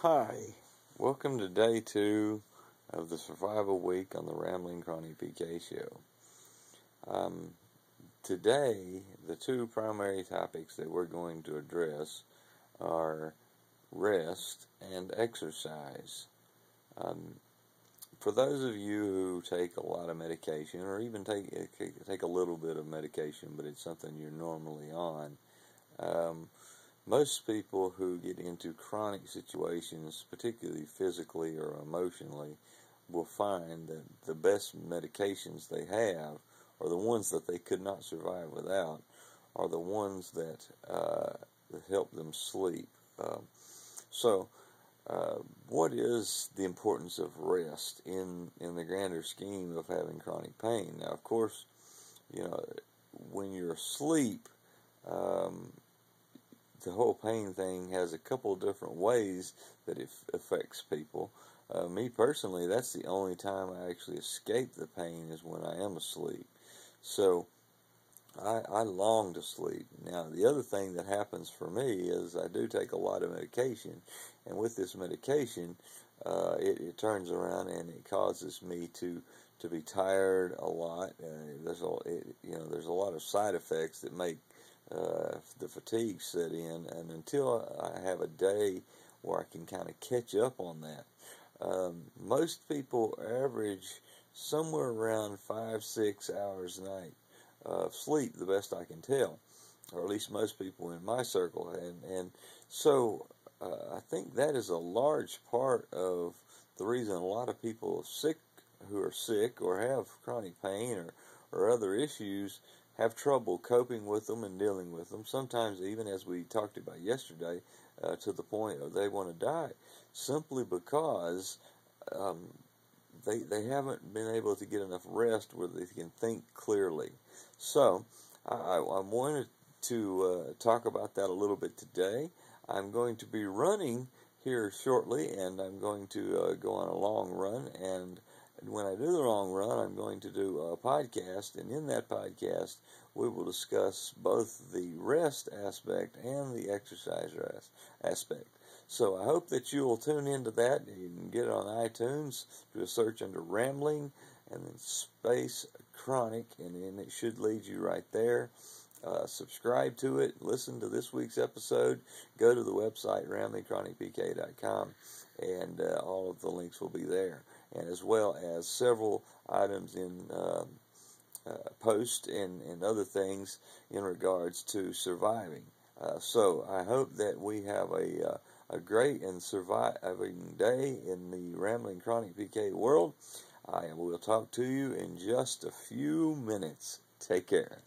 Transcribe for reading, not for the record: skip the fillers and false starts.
Hi, welcome to day 2 of the Survival Week on the Rambling Chronic PK Show. Today, the two primary topics that we're going to address are rest and exercise. For those of you who take a lot of medication, or even take a little bit of medication, but it's something you're normally on, most people who get into chronic situations, particularly physically or emotionally, will find that the best medications they have, or the ones that they could not survive without, are the ones that help them sleep. What is the importance of rest in the grander scheme of having chronic pain? Now, of course, when you're asleep, the whole pain thing has a couple different ways that it affects people. Me personally, that's the only time I actually escape the pain is when I am asleep. So I long to sleep. Now, the other thing that happens for me is I do take a lot of medication, and with this medication, it turns around and it causes me to be tired a lot. There's a lot of side effects that make the fatigue set in, and until I have a day where I can kind of catch up on that. Most people average somewhere around 5-6 hours a night of sleep, the best I can tell, or at least most people in my circle, and so I think that is a large part of the reason a lot of people who are sick or have chronic pain or other issues have trouble coping with them and dealing with them. Sometimes even, as we talked about yesterday, to the point of they want to die, simply because they haven't been able to get enough rest where they can think clearly. So I wanted to talk about that a little bit today. I'm going to be running here shortly, and I'm going to go on a long run, and when I do the long run, I'm going to do a podcast, and in that podcast, we will discuss both the rest aspect and the exercise aspect. So I hope that you will tune into that. You can get it on iTunes, do a search under Rambling, and then space Chronic, and then it should lead you right there. Subscribe to it, listen to this week's episode, go to the website ramblingchronicpk.com, and all of the links will be there, and as well as several items in post and other things in regards to surviving. So I hope that we have a great and surviving day in the Rambling Chronic PK world. I will talk to you in just a few minutes. Take care.